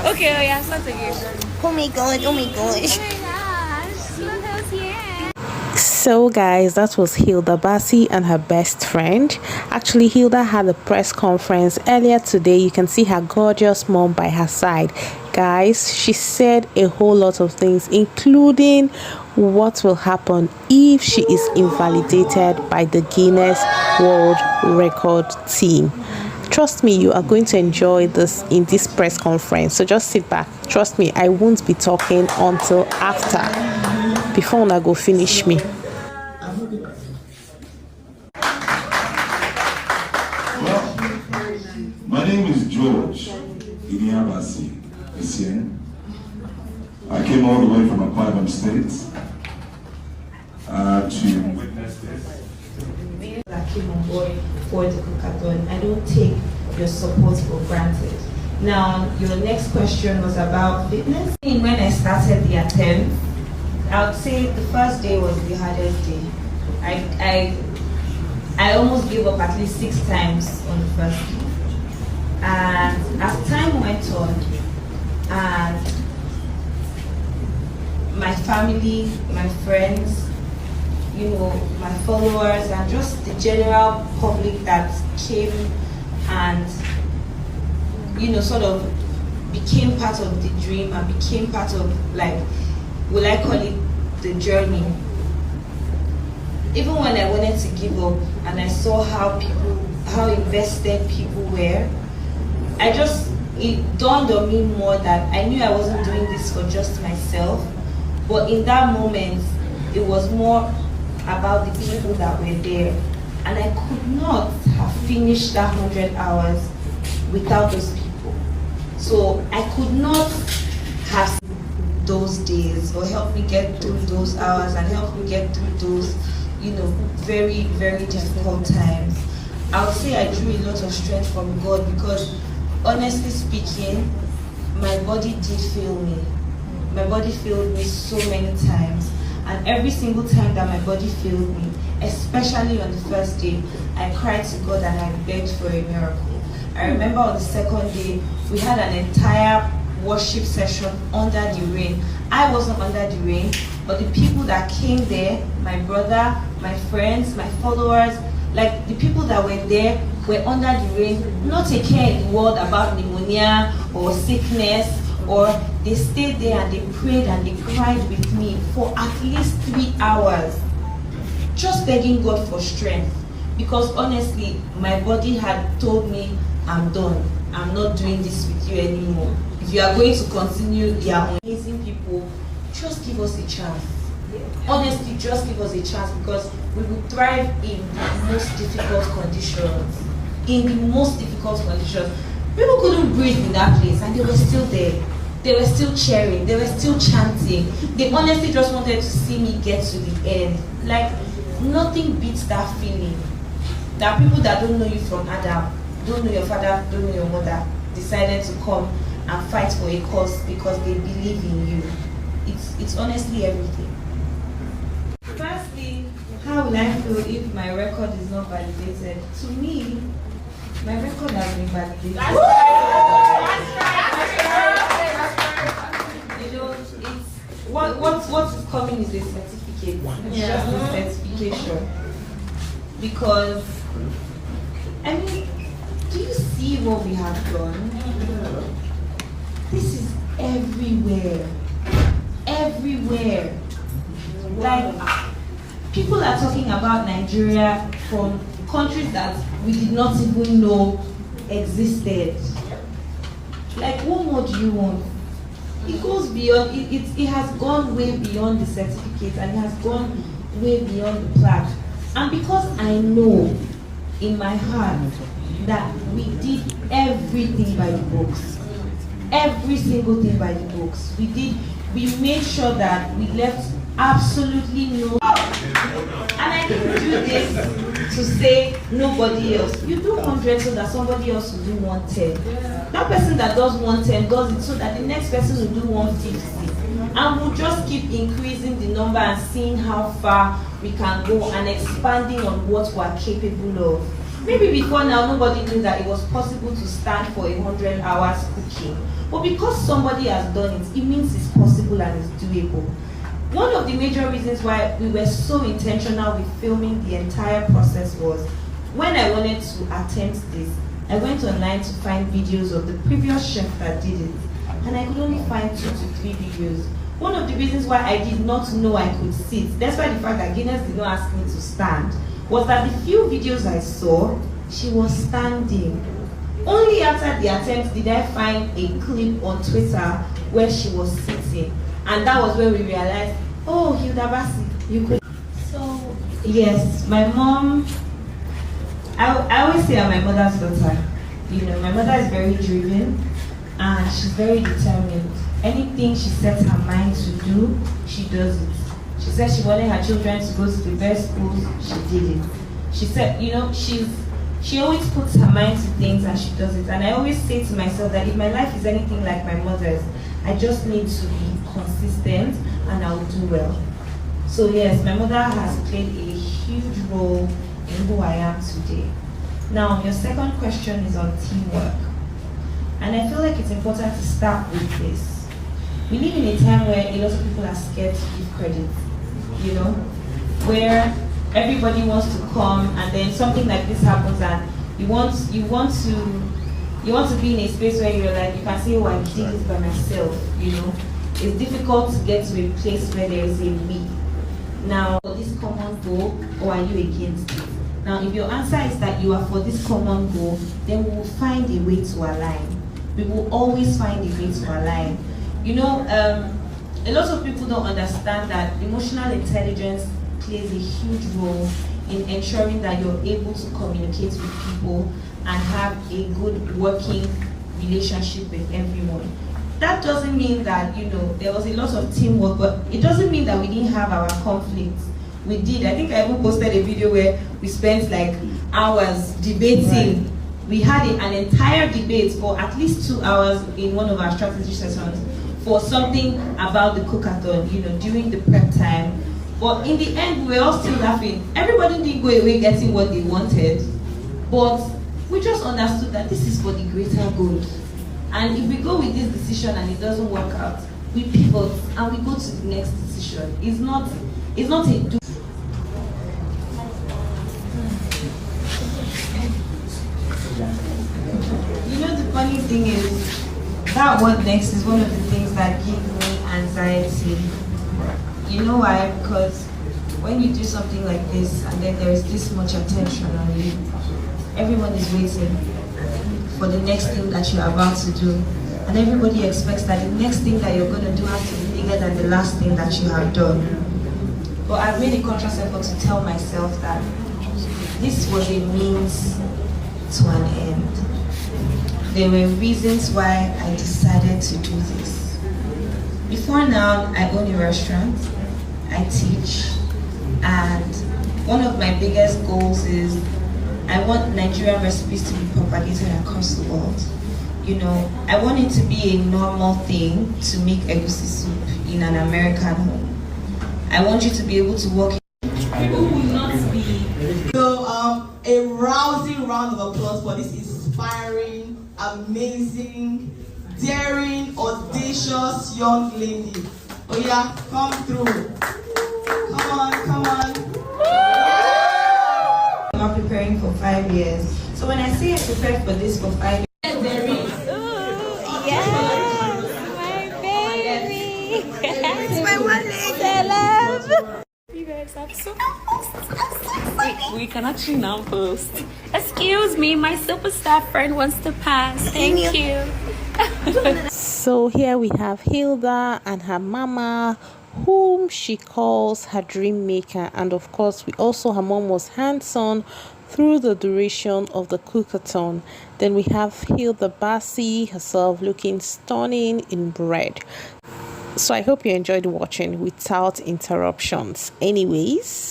Okay, oh yeah, start again. Oh my god, oh my gosh. Oh my gosh, look who's here. So guys, that was Hilda Baci and her best friend. Actually, Hilda had a press conference earlier today. You can see her gorgeous mom by her side. Guys, she said a whole lot of things, including what will happen if she is invalidated by the Guinness World Record team. Trust me, you are going to enjoy this in this press conference. So just sit back. Trust me, I won't be talking until after. Before I go finish me. My name is George Hilda Baci. I came all the way from Akwa Ibom State to witness this. That came on board for the Cookathon. I don't take your support for granted. Now, your next question was about fitness. When I started the attempt, I would say the first day was the hardest day. I almost gave up at least 6 times on the first day. And as time went on, and my family, my friends, my followers, and just the general public that came and, sort of became part of the dream and became part of, like, will I call it the journey. Even when I wanted to give up and I saw how invested people were, it dawned on me more that I knew I wasn't doing this for just myself, but in that moment, it was more about the people that were there. And I could not have finished that 100 hours without those people. So I could not have those days or help me get through those hours and help me get through those, very, very difficult times. I would say I drew a lot of strength from God because, honestly speaking, my body did fail me. My body failed me so many times. And every single time that my body failed me, especially on the first day, I cried to God and I begged for a miracle. I remember on the second day, we had an entire worship session under the rain. I wasn't under the rain, but the people that came there, my brother, my friends, my followers, like the people that were there were under the rain, not a care in the world about pneumonia or sickness, or they stayed there and they prayed and they cried with me for at least 3 hours, just begging God for strength. Because honestly, my body had told me, I'm done. I'm not doing this with you anymore. If you are going to continue, you are amazing people, just give us a chance. Honestly, just give us a chance because we will thrive in the most difficult conditions. In the most difficult conditions. People couldn't breathe in that place and they were still there. They were still cheering, they were still chanting. They honestly just wanted to see me get to the end. Like, nothing beats that feeling. That people that don't know you from Adam, don't know your father, don't know your mother, decided to come and fight for a cause because they believe in you. It's honestly everything. Firstly, how will I feel if my record is not validated? To me, my record has been validated. That's what is coming is a certificate. It's just a certification. Because, do you see what we have done? This is everywhere. Everywhere. Like, people are talking about Nigeria from countries that we did not even know existed. Like, what more do you want? It goes beyond, it has gone way beyond the certificate and it has gone way beyond the plaque. And because I know in my heart that we did everything by the books, every single thing by the books, we made sure that we left absolutely no. And I didn't do this to say nobody else. You do 100 so that somebody else will do 110. That person that does 110 does it so that the next person will do 150. And we'll just keep increasing the number and seeing how far we can go and expanding on what we're capable of. Maybe before now, nobody knew that it was possible to stand for 100 hours cooking. But because somebody has done it, it means it's possible and it's doable. One of the major reasons why we were so intentional with filming the entire process was when I wanted to attempt this, I went online to find videos of the previous chef that did it, and I could only find 2 to 3 videos. One of the reasons why I did not know I could sit, despite the fact that Guinness did not ask me to stand, was that the few videos I saw, she was standing. Only after the attempt did I find a clip on Twitter where she was sitting. And that was when we realized, oh, Hilda Baci, you could. So, yes, my mom, I always say I'm my mother's daughter. You know, my mother is very driven and she's very determined. Anything she sets her mind to do, she does it. She said she wanted her children to go to the best schools, she did it. She said, you know, she always puts her mind to things and she does it. And I always say to myself that if my life is anything like my mother's, I just need to be consistent and I'll do well. So yes, my mother has played a huge role in who I am today. Now, your second question is on teamwork. And I feel like it's important to start with this. We live in a time where a lot of people are scared to give credit, you know, where everybody wants to come and then something like this happens and you want to be in a space where you're like, you can say, oh, I did this by myself, you know. It's difficult to get to a place where there is a we. Now, for this common goal, or are you against it? Now, if your answer is that you are for this common goal, then we will find a way to align. We will always find a way to align. You know, a lot of people don't understand that emotional intelligence plays a huge role in ensuring that you're able to communicate with people and have a good working relationship with everyone. That doesn't mean that, you know, there was a lot of teamwork, but it doesn't mean that we didn't have our conflicts. We did. I think I even posted a video where we spent like hours debating. Right. We had an entire debate for at least 2 hours in one of our strategy sessions for something about the cookathon, you know, during the prep time. But in the end, we were all still laughing. Everybody didn't go away getting what they wanted, but we just understood that this is for the greater good. And if we go with this decision and it doesn't work out, we pivot and we go to the next decision. It's not a do. You know, the funny thing is, that what next is one of the things that give me anxiety. You know why? Because when you do something like this and then there is this much attention on you, everyone is waiting for the next thing that you're about to do. And everybody expects that the next thing that you're going to do has to be bigger than the last thing that you have done. But I've made a conscious effort to tell myself that this was a means to an end. There were reasons why I decided to do this. Before now, I own a restaurant, I teach, and one of my biggest goals is I want Nigerian recipes to be propagated across the world. You know, I want it to be a normal thing to make egusi soup in an American home. I want you to be able to walk in. People will not be. So, a rousing round of applause for this inspiring, amazing, daring, audacious young lady. Oh yeah, come through. Come on, come on. I'm preparing for 5 years. So when I say I prepared for this for 5 years, there is. Yes, my baby. It's my one celeb. You guys have so. We can actually now post. Excuse me, my superstar friend wants to pass. Thank you. So here we have Hilda and her mama, whom she calls her dream maker, and of course her mom was hands-on through the duration of the cookathon. Then we have Hilda Baci herself looking stunning in red. So I hope you enjoyed watching without interruptions. Anyways,